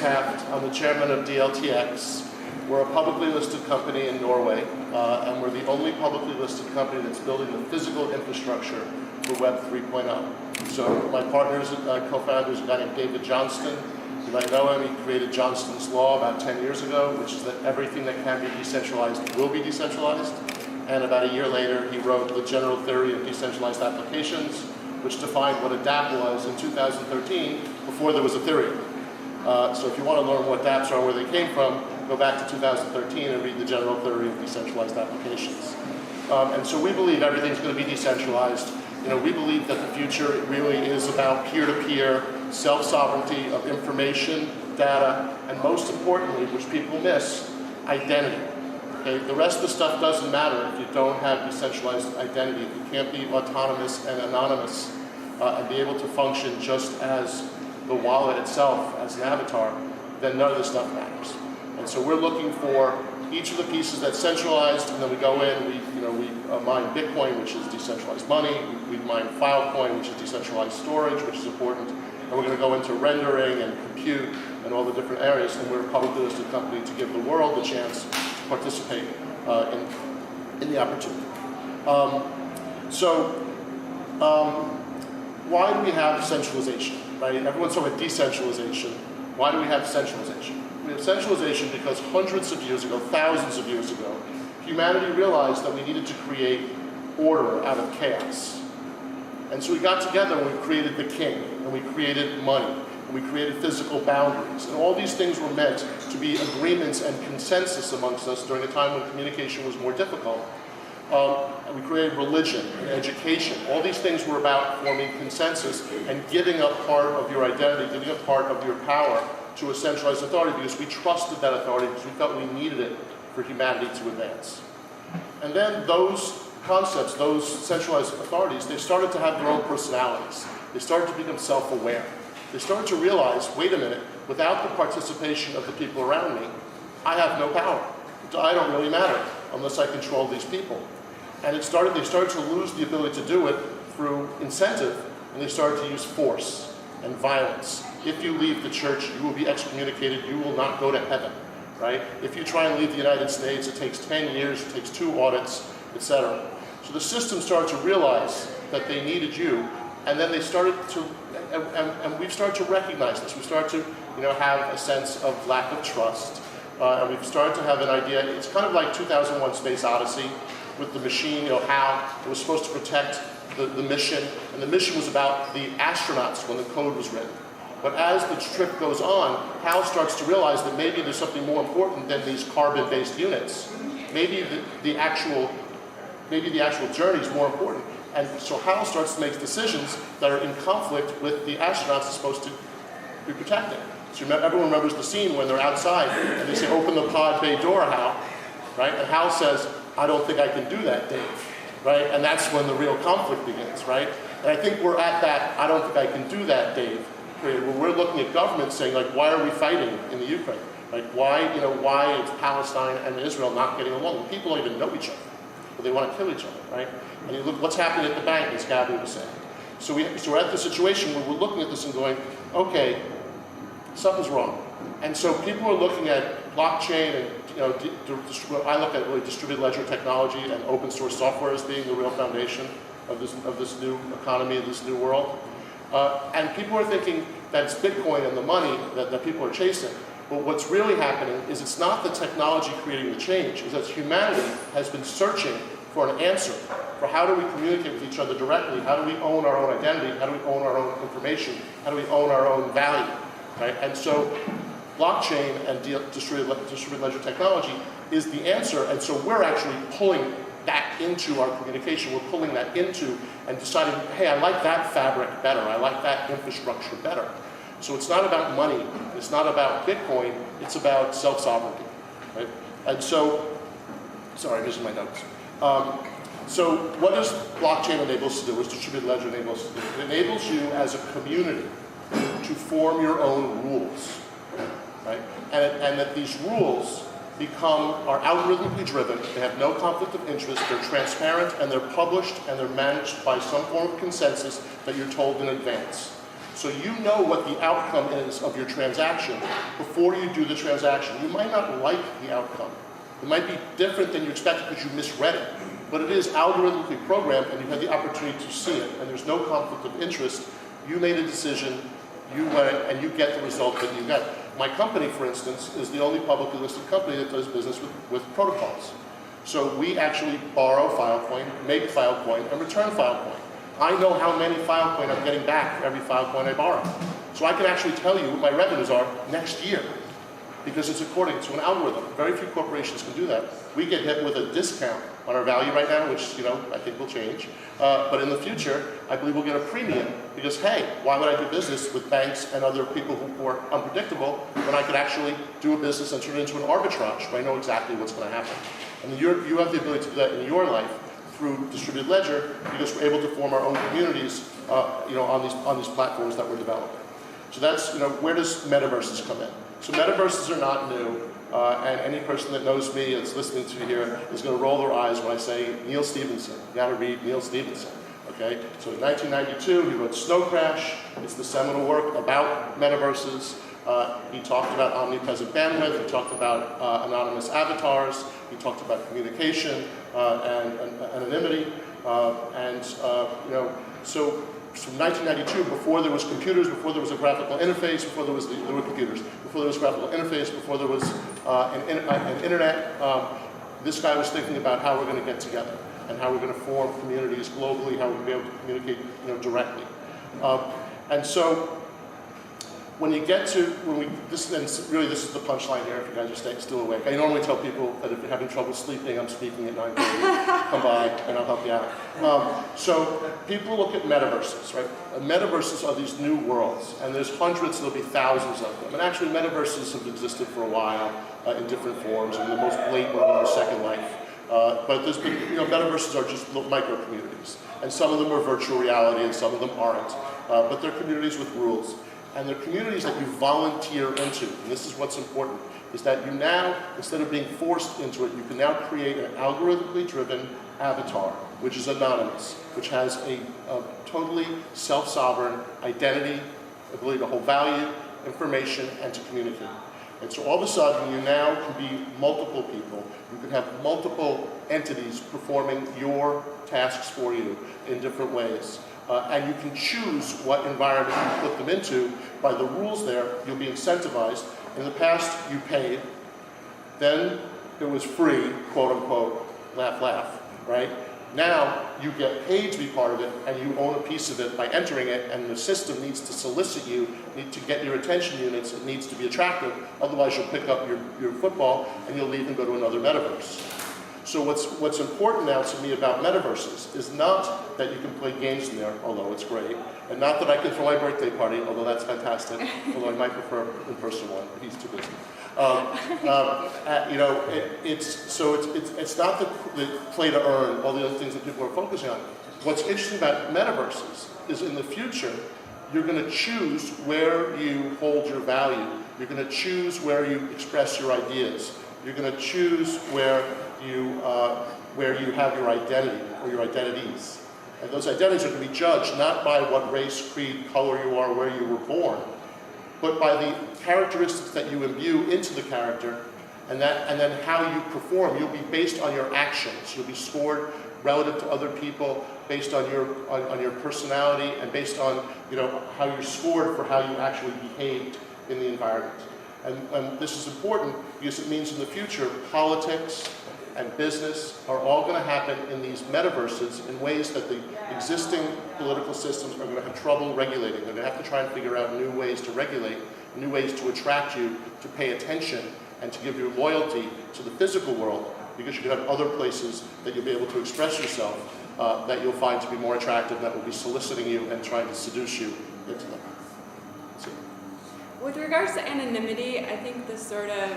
Haft. I'm the chairman of DLTX. We're a publicly listed company in Norway, and we're the only publicly listed company that's building the physical infrastructure for Web 3.0. So my partners, co-founders, a guy named David Johnston. You might know him. He created Johnston's Law about 10 years ago, which is that everything that can be decentralized will be decentralized. And about a year later, he wrote The General Theory of Decentralized Applications, which defined what a dApp was in 2013 before there was Ethereum. So if you want to learn what dApps are, where they came from, go back to 2013 and read The General Theory of Decentralized Applications. And so we believe everything's going to be decentralized. We believe that the future really is about peer-to-peer, self-sovereignty of information, data, and most importantly, which people miss, identity. Okay? The rest of the stuff doesn't matter if you don't have decentralized identity. If you can't be autonomous and anonymous and be able to function just as the wallet itself, as an avatar, then none of this stuff matters. And so we're looking for each of the pieces that's centralized, and then we go in, we mine Bitcoin, which is decentralized money, we mine Filecoin, which is decentralized storage, which is important, and we're going to go into rendering and compute and all the different areas, and we're a publicly listed company to give the world the chance to participate in the opportunity. Why do we have centralization, right? Everyone's talking about decentralization. Why do we have centralization? We have centralization because hundreds of years ago, thousands of years ago, humanity realized that we needed to create order out of chaos. And so we got together and we created the king, and we created money, and we created physical boundaries. And all these things were meant to be agreements and consensus amongst us during a time when communication was more difficult. And we created religion and education. All these things were about forming consensus and giving up part of your identity, giving up part of your power to a centralized authority because we trusted that authority because we felt we needed it for humanity to advance. And then those concepts, those centralized authorities, they started to have their own personalities. They started to become self-aware. They started to realize, wait a minute, without the participation of the people around me, I have no power. I don't really matter unless I control these people. And they started to lose the ability to do it through incentive, and they started to use force and violence. If you leave the church, you will be excommunicated, you will not go to heaven, right? If you try and leave the United States, it takes 10 years, it takes 2 audits, etc. So the system started to realize that they needed you, and then they started to, and we've started to recognize this. We started to, have a sense of lack of trust, and we've started to have an idea. It's kind of like 2001 Space Odyssey with the machine, HAL. It was supposed to protect the mission, and the mission was about the astronauts when the code was written. But as the trip goes on, HAL starts to realize that maybe there's something more important than these carbon-based units. Maybe the actual journey is more important. And so HAL starts to make decisions that are in conflict with the astronauts are supposed to be protecting. So everyone remembers the scene when they're outside and they say, open the pod bay door, HAL, right? And HAL says, I don't think I can do that, Dave, right? And that's when the real conflict begins, right? And I think we're at that, I don't think I can do that, Dave, period, where we're looking at governments saying, like, why are we fighting in the Ukraine? Like, why is Palestine and Israel not getting along? People don't even know each other, but they want to kill each other, right? And you look what's happening at the bank, as Gabby was saying. So we're at the situation where we're looking at this and going, okay, something's wrong. And so people are looking at blockchain and I look at really distributed ledger technology and open source software as being the real foundation of this new economy, of this new world. And people are thinking that it's Bitcoin and the money that people are chasing. But what's really happening is it's not the technology creating the change, it's that humanity has been searching for an answer for how do we communicate with each other directly, how do we own our own identity, how do we own our own information, how do we own our own value, right? And so blockchain and distributed ledger technology is the answer, and so we're actually pulling that into our communication. We're pulling that into and deciding, hey, I like that fabric better. I like that infrastructure better. So it's not about money. It's not about Bitcoin. It's about self-sovereignty, right? And so, sorry, I'm using my notes. So what does blockchain enable us to do? What does distributed ledger enable us to do? It enables you as a community to form your own rules, right? And that these rules are algorithmically driven, they have no conflict of interest, they're transparent, and they're published, and they're managed by some form of consensus that you're told in advance. So you know what the outcome is of your transaction before you do the transaction. You might not like the outcome. It might be different than you expected because you misread it. But it is algorithmically programmed and you had the opportunity to see it. And there's no conflict of interest. You made a decision, you went, and you get the result that you get. My company, for instance, is the only publicly listed company that does business with protocols. So we actually borrow Filecoin, make Filecoin, and return Filecoin. I know how many Filecoin I'm getting back for every Filecoin I borrow. So I can actually tell you what my revenues are next year because it's according to an algorithm. Very few corporations can do that. We get hit with a discount on our value right now, which I think will change. But in the future, I believe we'll get a premium because, hey, why would I do business with banks and other people who are unpredictable when I could actually do a business and turn it into an arbitrage where I know exactly what's going to happen. And you have the ability to do that in your life through distributed ledger because we're able to form our own communities on these platforms that we're developing. So that's, where does Metaverses come in? So Metaverses are not new. And any person that knows me that's listening to here is going to roll their eyes when I say Neil Stephenson. You got to read Neil Stephenson. Okay? So in 1992, he wrote Snow Crash. It's the seminal work about Metaverses. He talked about omnipresent bandwidth. He talked about anonymous avatars. He talked about communication and anonymity. So from 1992, before there was computers, before there was a graphical interface, before there were computers, before there was graphical interface, before there was an internet, this guy was thinking about how we're going to get together and how we're going to form communities globally, how we're going to be able to communicate directly. And so when you get to, this is the punchline here if you guys are still awake. I normally tell people that if you're having trouble sleeping, I'm speaking at 9:30, come by and I'll help you out. So people look at metaverses, right? Metaverses are these new worlds, and there's hundreds, there'll be thousands of them. And actually metaverses have existed for a while in different forms, and the most blatant one is Second Life. But there's been, metaverses are just little micro communities, and some of them are virtual reality and some of them aren't. But they're communities with rules. And they're communities that you volunteer into. And this is what's important, is that you now, instead of being forced into it, you can now create an algorithmically driven avatar, which is anonymous, which has a totally self-sovereign identity, ability to hold value, information, and to communicate. And so all of a sudden, you now can be multiple people. You can have multiple entities performing your tasks for you in different ways. And you can choose what environment you put them into. By the rules there, you'll be incentivized. In the past, you paid. Then it was free, quote unquote, laugh, laugh, right? Now you get paid to be part of it, and you own a piece of it by entering it, and the system needs to solicit you, need to get your attention units, it needs to be attractive, otherwise you'll pick up your football and you'll leave and go to another metaverse. So what's important now to me about metaverses is not that you can play games in there, although it's great, and not that I can throw my birthday party, although that's fantastic, although I might prefer in-person one, but he's too busy. It's not the play to earn, all the other things that people are focusing on. What's interesting about metaverses is in the future, you're going to choose where you hold your value. You're going to choose where you express your ideas. You're going to choose where you have your identity or your identities. And those identities are going to be judged not by what race, creed, color you are, where you were born, but by the characteristics that you imbue into the character, and then how you perform. You'll be based on your actions. You'll be scored relative to other people based on your personality and based on how you're scored for how you actually behaved in the environment. And this is important because it means in the future politics and business are all going to happen in these metaverses in ways that the existing political systems are going to have trouble regulating. They're going to have to try and figure out new ways to regulate, new ways to attract you, to pay attention, and to give your loyalty to the physical world, because you can have other places that you'll be able to express yourself that you'll find to be more attractive, that will be soliciting you and trying to seduce you into them. With regards to anonymity, I think the sort of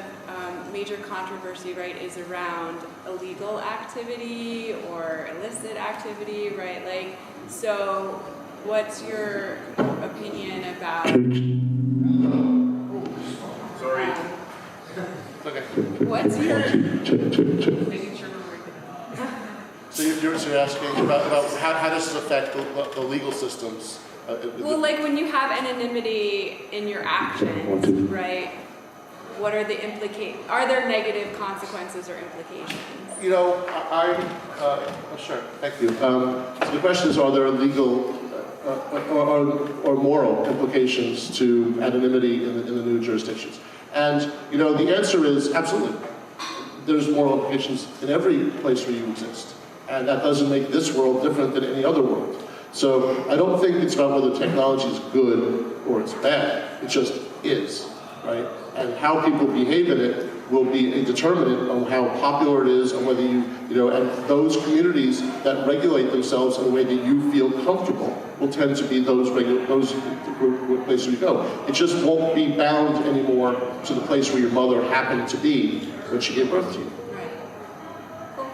major controversy, right, is around illegal activity or illicit activity, right? Like, so what's your opinion about... Sorry. Okay. What's your... So you're asking about how does this affect the legal systems Well, like when you have anonymity in your actions, right? What are the are there negative consequences or implications? You know, sure, thank you. So the question is, are there legal or moral implications to anonymity in the new jurisdictions? And, you know, the answer is absolutely. There's moral implications in every place where you exist. And that doesn't make this world different than any other world. So I don't think it's about whether technology is good or it's bad. It just is, right? And how people behave in it will be a determinant on how popular it is, and whether you know, and those communities that regulate themselves in a way that you feel comfortable will tend to be those places you go. It just won't be bound anymore to the place where your mother happened to be when she gave birth to you. Right. Cool.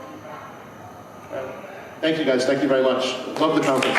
Thank you guys, thank you very much. Love the conference.